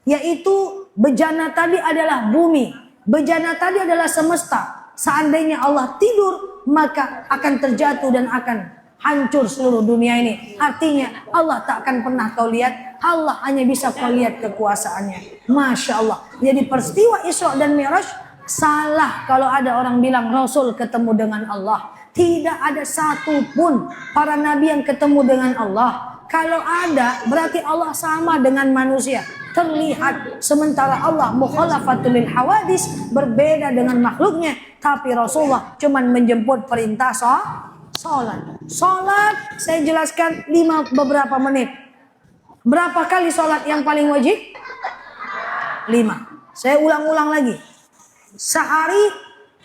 yaitu bejana tadi adalah bumi, bejana tadi adalah semesta. Seandainya Allah tidur, maka akan terjatuh dan akan hancur seluruh dunia ini. Artinya Allah tak akan pernah kau lihat, Allah hanya bisa kau lihat kekuasaannya. Masya Allah. Jadi peristiwa Isra dan Mi'raj salah kalau ada orang bilang Rasul ketemu dengan Allah. Tidak ada satupun para nabi yang ketemu dengan Allah. Kalau ada, berarti Allah sama dengan manusia. Terlihat, sementara Allah mukhalafatul lil hawadis, berbeda dengan makhluknya. Tapi Rasulullah cuman menjemput perintah sholat. Sholat, saya jelaskan beberapa menit. Berapa kali sholat yang paling wajib? 5. Saya ulang-ulang lagi. Sehari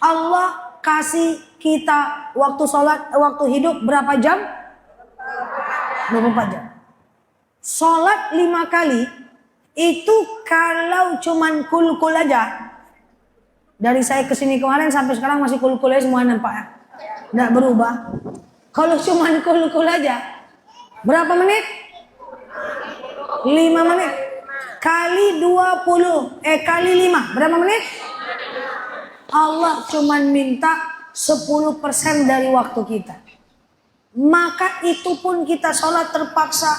Allah kasih kita waktu sholat, waktu hidup berapa jam? 24 jam. Sholat 5 kali itu kalau cuman kul-kul aja. Dari saya kesini kemarin sampai sekarang masih kul-kul aja semua nampak ya. Nggak berubah. Kalau cuman kul-kul aja berapa menit? 5 menit. Kali 20 kali 5 berapa menit? Allah cuman minta 10% dari waktu kita. Maka itu pun kita sholat terpaksa.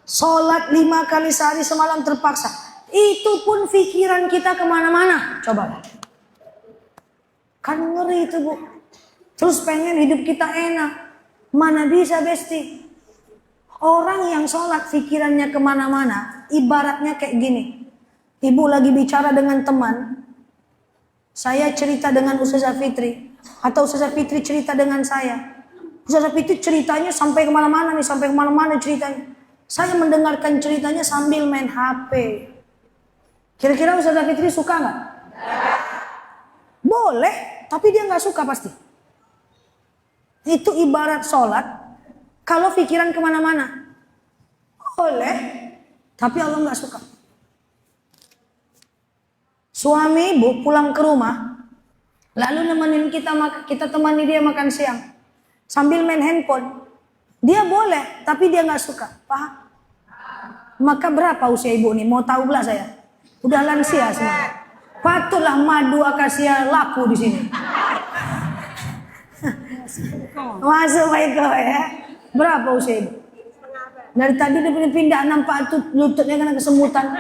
Sholat 5 kali sehari semalam terpaksa. Itu pun pikiran kita kemana-mana. Coba. Kan ngeri itu bu. Terus pengen hidup kita enak. Mana bisa besti. Orang yang sholat pikirannya kemana-mana. Ibaratnya kayak gini. Ibu lagi bicara dengan teman. Saya cerita dengan Ustazah Fitri. Atau Ustazah Fitri cerita dengan saya. Ustazah Fitri ceritanya sampai kemana-mana nih. Sampai kemana-mana ceritanya. Saya mendengarkan ceritanya sambil main HP. Kira-kira Ustazah Fitri suka nggak? Boleh, tapi dia nggak suka pasti. Itu ibarat sholat. Kalau pikiran kemana-mana. Boleh, tapi Allah nggak suka. Suami ibu pulang ke rumah. Lalu nemenin kita temani dia makan siang. Sambil main handphone. Dia boleh, tapi dia nggak suka. Paham? Maka berapa usia ibu nih? Mau tahu belah saya? Udah lansia semua. Patutlah madu akasia laku di sini. Masuk baik ya. Berapa usia ibu? Dari tadi dia pindah nampak tuh lututnya kena kesemutan.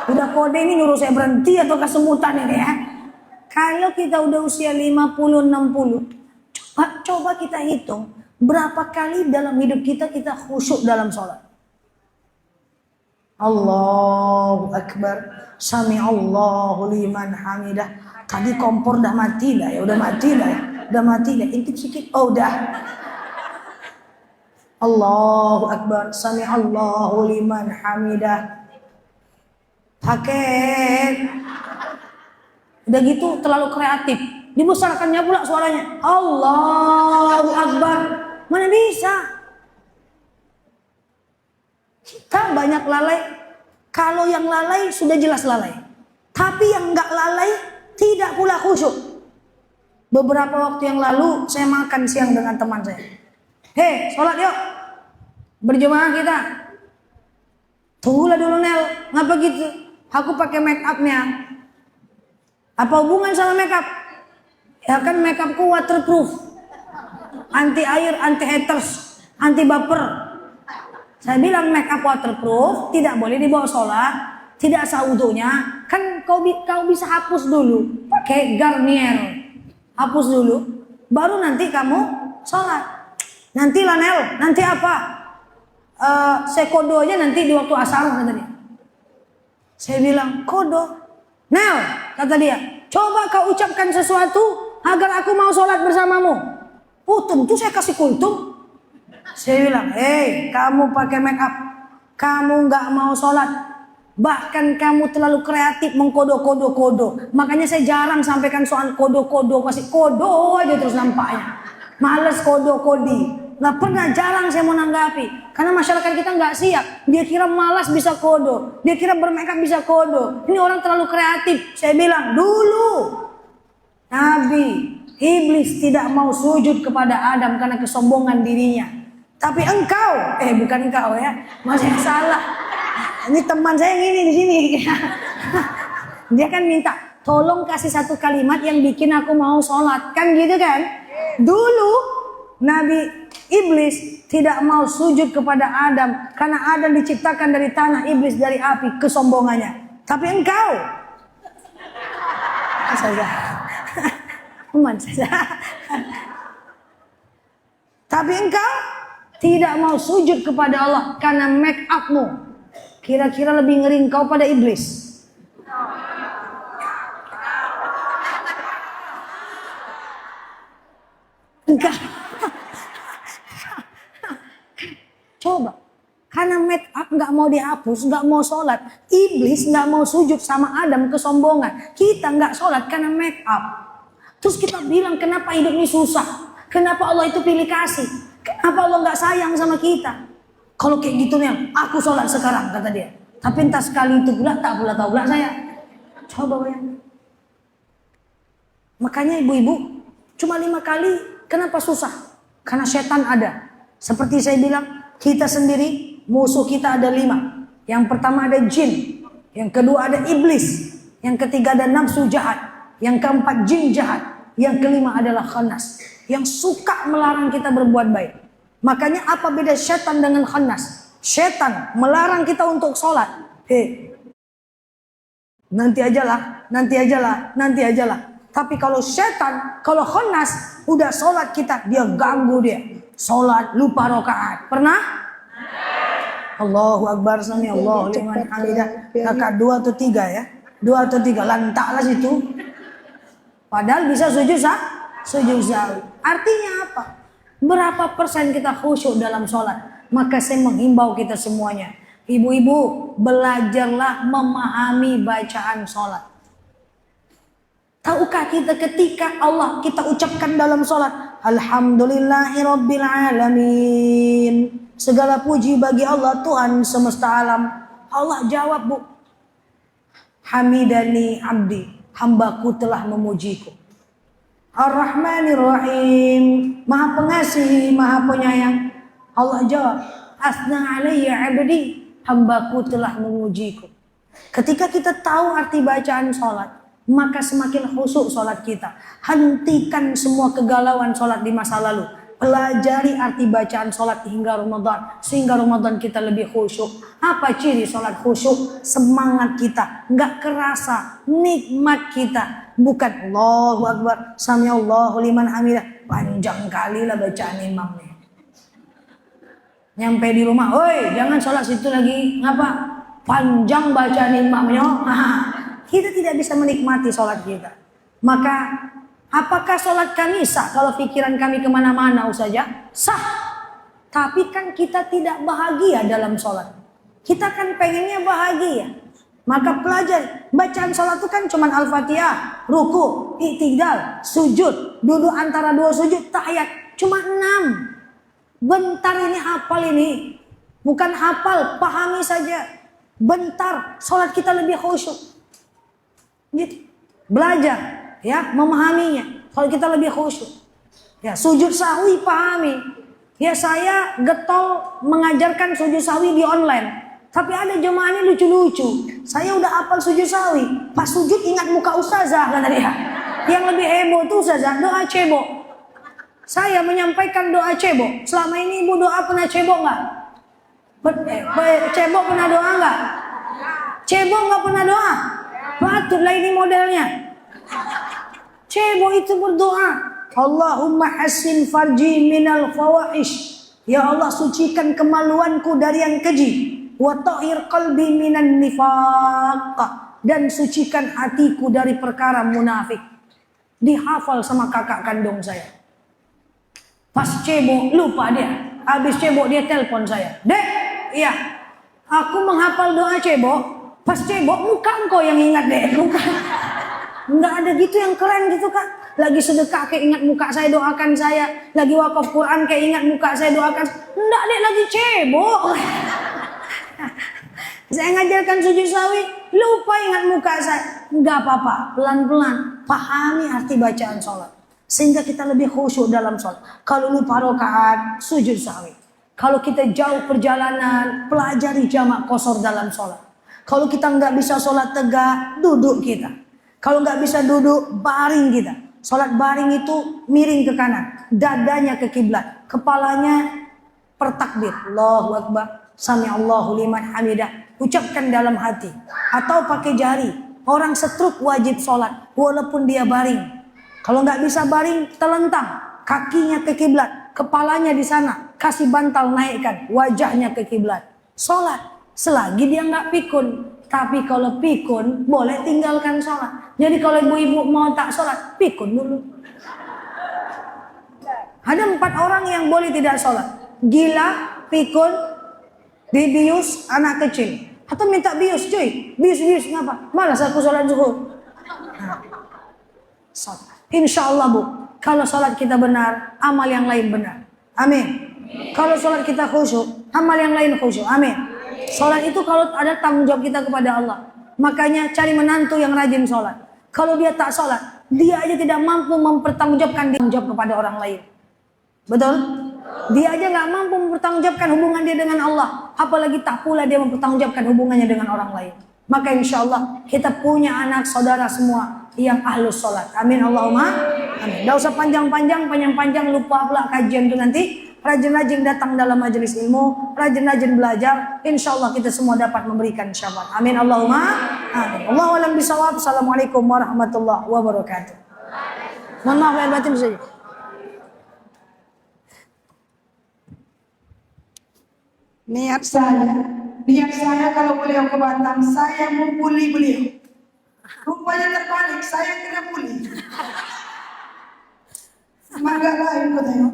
Udah kode ini nyuruh saya berhenti atau kesemutan ini ya. Kalau kita udah usia 50-60, coba kita hitung. Berapa kali dalam hidup kita khusyuk dalam sholat? Allahu Akbar. Sami'allahu liman hamidah. Tadi kompor udah mati lah ya. Udah mati lah ya. Udah mati lah. Intip sikit. Oh udah. Allahu Akbar. Sami'allahu liman hamidah. Paket. Udah gitu terlalu kreatif. Dibesarkannya pula suaranya. Allahu Akbar. Mana bisa? Kita banyak lalai. Kalau yang lalai sudah jelas lalai. Tapi yang enggak lalai tidak pula khusyuk. Beberapa waktu yang lalu saya makan siang dengan teman saya. Hei, sholat yuk. Berjemaah kita. Tunggulah dulu Nel. Ngapa gitu? Aku pakai make upnya. Apa hubungan sama make up? Ya kan make upku waterproof. Anti air, anti haters, anti baper. Saya bilang make up waterproof, tidak boleh dibawa sholat, tidak sah wudunya. Kan kau bisa hapus dulu, pakai Garnier. Hapus dulu, baru nanti kamu sholat. Nanti lah Nel, nanti apa? Saya kodo aja nanti di waktu asar kata dia. Saya bilang kodo. Nel, kata dia, coba kau ucapkan sesuatu agar aku mau sholat bersamamu. Oh tentu saya kasih kultum. Saya bilang, hei kamu pakai make up, kamu nggak mau sholat, bahkan kamu terlalu kreatif mengkodo-kodo-kodo. Makanya saya jarang sampaikan soal kodo-kodo, kasih kodo aja terus nampaknya. Males kodo-kodi. Nggak pernah, jarang saya mau nanggapi. Karena masyarakat kita nggak siap. Dia kira malas bisa kodo. Dia kira bermakeup bisa kodo. Ini orang terlalu kreatif. Saya bilang, dulu Nabi Iblis tidak mau sujud kepada Adam karena kesombongan dirinya. Tapi engkau, bukan engkau ya, masih salah. Ini teman saya yang ini di sini. Dia kan minta, tolong kasih satu kalimat yang bikin aku mau sholat. Kan gitu kan? Dulu Nabi Iblis tidak mau sujud kepada Adam karena Adam diciptakan dari tanah, Iblis dari api, kesombongannya. Tapi engkau saja. Tapi engkau tidak mau sujud kepada Allah karena make upmu. Kira-kira lebih ngeri engkau pada iblis. Engkau. Coba. Karena make up nggak mau dihapus, nggak mau sholat. Iblis nggak mau sujud sama Adam, kesombongan. Kita nggak sholat karena make up. Terus kita bilang, kenapa hidup ini susah? Kenapa Allah itu pilih kasih? Kenapa Allah nggak sayang sama kita? Kalau kayak gitu nih, aku sholat sekarang, kata dia. Tapi entah sekali itu pula, tak pula tahu pula saya. Coba bayangkan. Makanya ibu-ibu, cuma 5 kali, kenapa susah? Karena setan ada. Seperti saya bilang, kita sendiri, musuh kita ada 5. Yang pertama ada jin. Yang kedua ada iblis. Yang ketiga ada nafsu jahat. Yang keempat jin jahat. Yang kelima adalah khannas, yang suka melarang kita berbuat baik. Makanya apa beda setan dengan khannas? Setan melarang kita untuk sholat. Nanti ajalah, nanti ajalah, nanti ajalah. Tapi kalau setan, kalau khannas, udah sholat kita, dia ganggu dia. Sholat lupa rakaat. Pernah? Allahu Akbar, sami Allahu liman hamidah. Rakaat 2 atau 3 ya? 2 atau 3, lantaklah situ. Padahal bisa sujud sahwi. Artinya apa? Berapa persen kita khusyuk dalam sholat? Maka saya menghimbau kita semuanya. Ibu-ibu, belajarlah memahami bacaan sholat. Tahukah kita ketika Allah kita ucapkan dalam sholat, Alhamdulillahirabbil alamin. Segala puji bagi Allah Tuhan semesta alam. Allah jawab, Bu. Hamidani abdi. Hambaku telah memujiku. Ar-Rahmanir Rahim, Maha Pengasih, Maha Penyayang. Allah jawab, Asna alayya abdi, hambaku telah memujiku. Ketika kita tahu arti bacaan sholat, maka semakin khusyuk sholat kita. Hentikan semua kegalauan sholat di masa lalu. Pelajari arti bacaan sholat hingga Ramadan, sehingga Ramadan kita lebih khusyuk. Apa ciri sholat khusyuk? Semangat kita, nggak kerasa, nikmat kita. Bukan Allahu Akbar, sami Allahu liman hamidah. Panjang kali lah bacaan imam nih. Nyampe di rumah, oi jangan sholat situ lagi. Ngapa? Panjang bacaan imamnya. Kita tidak bisa menikmati sholat kita. Maka apakah sholat kami sah kalau pikiran kami kemana-mana saja? Sah. Tapi kan kita tidak bahagia dalam sholat. Kita kan pengennya bahagia. Maka pelajari. Bacaan sholat itu kan cuma Al-Fatihah, ruku, i'tidal, sujud, duduk antara 2 sujud, tahiyat. Cuma 6. Bentar ini hafal ini. Bukan hafal, pahami saja. Bentar, sholat kita lebih khusyuk. Gitu. Belajar. Ya, memahaminya. Kalau kita lebih khusyuk. Ya, sujud sahwi pahami. Ya, saya getol mengajarkan sujud sahwi di online. Tapi ada jemaah ini lucu-lucu. Saya udah hafal sujud sahwi. Pas sujud ingat muka ustazah kata dia. Yang lebih heboh tuh ustazah doa cebok. Saya menyampaikan doa cebok. Selama ini ibu doa pernah cebok nggak? Cebok pernah doa nggak? Cebok nggak pernah doa? Patutlah ini modelnya. Cebok itu berdoa, Allahumma hassin farji minal fawahish. Ya Allah, sucikan kemaluanku dari yang keji. Wa tahhir qalbi minan nifaq. Dan sucikan hatiku dari perkara munafik. Dihafal sama kakak kandung saya. Pas cebok lupa dia. Habis cebok dia telepon saya. Dek, iya. Aku menghafal doa cebok. Pas cebok muka engkau yang ingat dek. Bukan. Enggak ada gitu yang keren gitu Kak. Lagi sedekah kayak ingat muka saya doakan saya. Lagi wakaf Quran kayak ingat muka saya doakan. Enggak dek, lagi cebok. Saya ngajarkan sujud sawi, lupa ingat muka saya. Enggak apa-apa, pelan-pelan pahami arti bacaan sholat. Sehingga kita lebih khusyuk dalam sholat. Kalau lupa rakaat, sujud sawi. Kalau kita jauh perjalanan, pelajari jamak qasar dalam sholat. Kalau kita nggak bisa sholat tegak, duduk kita. Kalau nggak bisa duduk, baring kita. Sholat baring itu miring ke kanan, dadanya ke kiblat, kepalanya pertakbir. Allahu Akbar, Sami Allahu liman hamidah. Ucapkan dalam hati atau pakai jari. Orang setruk wajib sholat walaupun dia baring. Kalau nggak bisa baring, telentang, kakinya ke kiblat, kepalanya di sana, kasih bantal naikkan, wajahnya ke kiblat. Sholat selagi dia nggak pikun. Tapi kalau pikun, boleh tinggalkan sholat. Jadi kalau ibu-ibu mau tak sholat, pikun dulu. Ada 4 orang yang boleh tidak sholat. Gila, pikun, dibius, anak kecil. Atau minta bius, cuy. Bius, ngapa? Malas aku sholat zuhur. Insya Allah bu, kalau sholat kita benar, amal yang lain benar. Amin. Kalau sholat kita khusyuk, amal yang lain khusyuk. Amin. Sholat itu kalau ada tanggung jawab kita kepada Allah. Makanya cari menantu yang rajin sholat. Kalau dia tak sholat, dia aja tidak mampu mempertanggungjawabkan tanggung jawab kepada orang lain. Betul? Dia aja nggak mampu mempertanggungjawabkan hubungan dia dengan Allah. Apalagi tak pula dia mempertanggungjawabkan hubungannya dengan orang lain. Maka insya Allah kita punya anak saudara semua yang ahlus sholat. Amin Allahumma amin. Gak usah panjang-panjang lupa pula kajian itu nanti. Rajin-rajin datang dalam majelis ilmu, rajin-rajin belajar. Insya Allah kita semua dapat memberikan syafaat. Amin Allahumma amin. Allahu a'lam bishawab. Assalamualaikum warahmatullahi wabarakatuh. Mohon maaf lahir batin saja. Niat saya kalau beliau ke Batam, saya mau bully beliau. Rupanya terbalik, saya kena bully. Semangat lain kau tengok.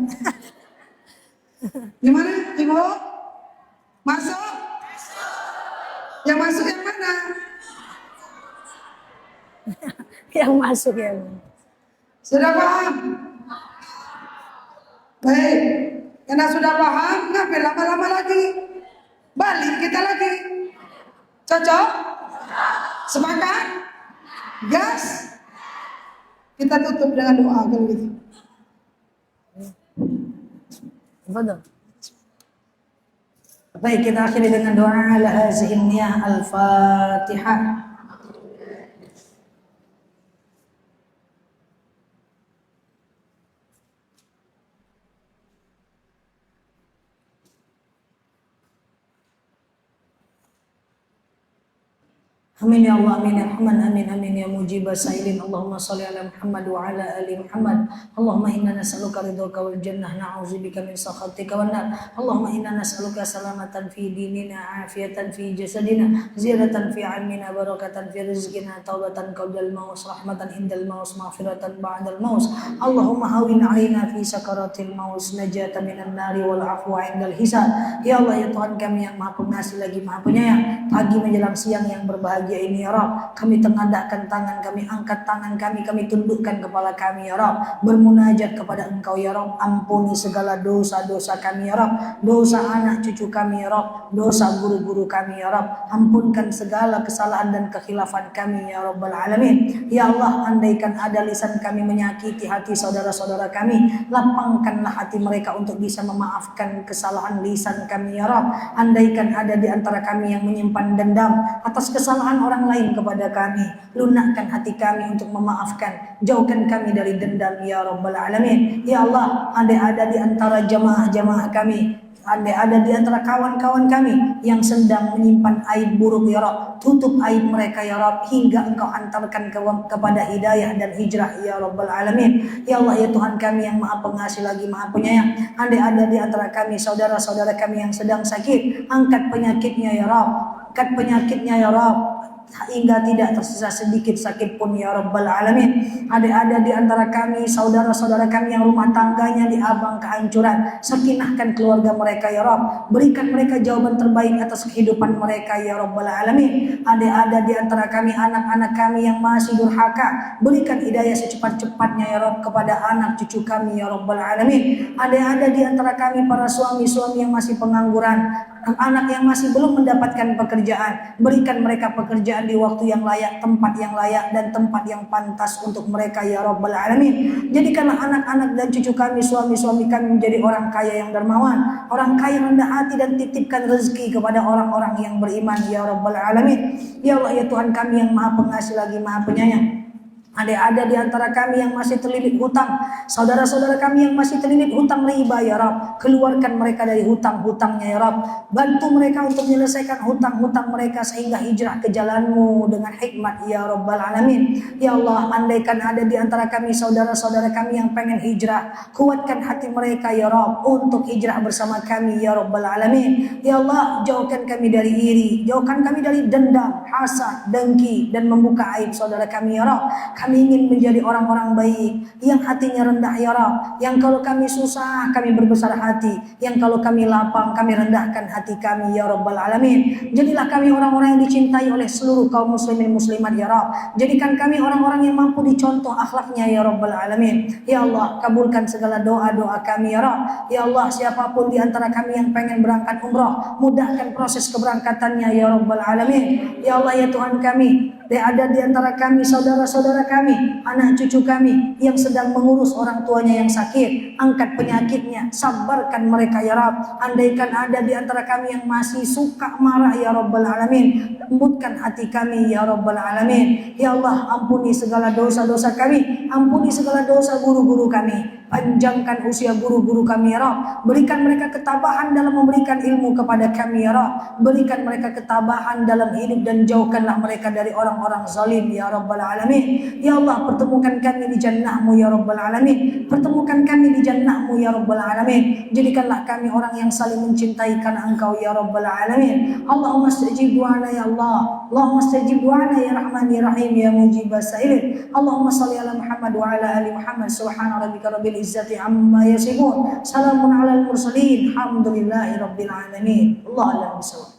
Gimana, Ibu? Masuk? Yang masuk yang mana? Yang masuk yang Sudah paham? Baik. Karena sudah paham, ngapain lama-lama lagi? Balik kita lagi. Cocok? Sepakat? Gas? Kita tutup dengan doa kalau gitu. Betul. Baik, kita akhiri dengan doa ala hazihin niyah al-Fatihah. Amin ya Allah, amin ya Rahman, amin amin ya mujibas sa'ilin. Allahumma salli ala Muhammad wa ala ali Muhammad. Allahumma inna nas'aluka ridhaka wal jannah, na'udzubika min sakhatika wan nar. Allahumma inna nas'aluka salamatan fi dinina, afiatan fi jasadina, ziyadatan fi ilmina, barakatan fi rizqina, taubatan qablal maut, rahmatan indal maut, maghfiratan ba'dal maut. Allahumma hawin 'alaina fi sakaratil maut, najatan minan nari wal afwa 'indal hisab. Ya Allah ya Tuhan kami yang Maha Pengasih lagi Maha Penyayang, pagi menjelang siang yang berbahagia ini ya Rabb, kami tengadahkan tangan, kami angkat tangan kami tundukkan kepala kami ya Rabb, bermunajat kepada Engkau ya Rabb. Ampuni segala dosa-dosa kami ya Rabb, dosa anak cucu kami ya Rabb, dosa guru-guru kami ya Rabb. Ampunkan segala kesalahan dan kekhilafan kami ya Rabbal Alamin. Ya Allah, andaikan ada lisan kami menyakiti hati saudara-saudara kami, lapangkanlah hati mereka untuk bisa memaafkan kesalahan lisan kami ya Rabb. Andaikan ada di antara kami yang menyimpan dendam atas kesalahan orang lain kepada kami, lunakkan hati kami untuk memaafkan, jauhkan kami dari dendam ya Rabbal Alamin. Ya Allah, andai ada di antara jamaah-jamaah kami, andai ada di antara kawan-kawan kami yang sedang menyimpan aib buruk ya Rabb, tutup aib mereka ya Rabb, hingga Engkau antarkan kepada hidayah dan hijrah ya Rabbal Alamin. Ya Allah ya Tuhan kami yang Maha Pengasih lagi Maha Penyayang, andai ada di antara kami saudara-saudara kami yang sedang sakit, angkat penyakitnya ya Rabb, angkat penyakitnya ya Rabb. hingga tidak tersisa sedikit sakit pun ya Rabbal Alamin. Ada di antara kami saudara-saudara kami yang rumah tangganya di abang kehancuran, sakinahkan keluarga mereka ya Rabb, berikan mereka jawaban terbaik atas kehidupan mereka ya Rabbal Alamin. Ada di antara kami anak-anak kami yang masih durhaka, berikan hidayah secepat-cepatnya ya Rabb kepada anak cucu kami ya Rabbal Alamin. Ada di antara kami para suami-suami yang masih pengangguran, anak yang masih belum mendapatkan pekerjaan, berikan mereka pekerjaan di waktu yang layak, tempat yang layak, dan tempat yang pantas untuk mereka ya Rabbal Alamin. Jadikanlah anak-anak dan cucu kami, suami-suami kami menjadi orang kaya yang dermawan, orang kaya yang rendah hati, dan titipkan rezeki kepada orang-orang yang beriman ya Rabbal Alamin. Ya Allah ya Tuhan kami yang maha pengasih lagi maha penyayang. Ada di antara kami yang masih terlilit hutang, saudara-saudara kami yang masih terlilit hutang riba ya Rabb, keluarkan mereka dari hutang-hutangnya ya Rabb, bantu mereka untuk menyelesaikan hutang-hutang mereka sehingga hijrah ke jalan-Mu dengan hikmat ya Rabbal Alamin. Ya Allah, andaikan ada di antara kami saudara-saudara kami yang pengen hijrah, kuatkan hati mereka ya Rabb untuk hijrah bersama kami ya Rabbal Alamin. Ya Allah, jauhkan kami dari iri, jauhkan kami dari dendam, hasad, dengki, dan membuka aib saudara kami ya Rabb. Kami ingin menjadi orang-orang baik, yang hatinya rendah ya Rabb, yang kalau kami susah kami berbesar hati, yang kalau kami lapang kami rendahkan hati kami ya Rabbal Alamin. Jadilah kami orang-orang yang dicintai oleh seluruh kaum muslimin muslimat ya Rabb. Jadikan kami orang-orang yang mampu dicontoh akhlaknya ya Rabbal Alamin. Ya Allah, kabulkan segala doa-doa kami ya Rabb. Ya Allah, siapapun di antara kami yang pengen berangkat umrah, mudahkan proses keberangkatannya ya Rabbal Alamin. Ya Allah ya Tuhan kami, ada di antara kami saudara-saudara kami, anak cucu kami yang sedang mengurus orang tuanya yang sakit, angkat penyakitnya, sabarkan mereka ya Rabb. Andaikan ada di antara kami yang masih suka marah ya Rabbal Alamin, lembutkan hati kami ya Rabbal Alamin. Ya Allah, ampuni segala dosa-dosa kami, ampuni segala dosa guru-guru kami, panjangkan usia guru-guru kami ya Rabb, berikan mereka ketabahan dalam memberikan ilmu kepada kami ya Rabb, berikan mereka ketabahan dalam hidup, dan jauhkanlah mereka dari orang-orang zalim ya Rabbal Alamin. Ya Allah, pertemukan kami di jannah-Mu ya Rabbal Alamin, pertemukan kami di jannah-Mu ya Rabbal Alamin. Jadikanlah kami orang yang saling mencintai karena Engkau ya Rabbal Alamin. Allahumma stajib du'ana ya Allah, Allahumma stajib du'ana ya Rahman ya Rahim ya Mujibas Sa'ilin. Allahumma salli ala Muhammad wa ala ali Muhammad. Subhana rabbika rabbil izzati amma yasifun, salamun alal mursalin, alhamdulillahi rabbil alamin. Allah alam bisawab.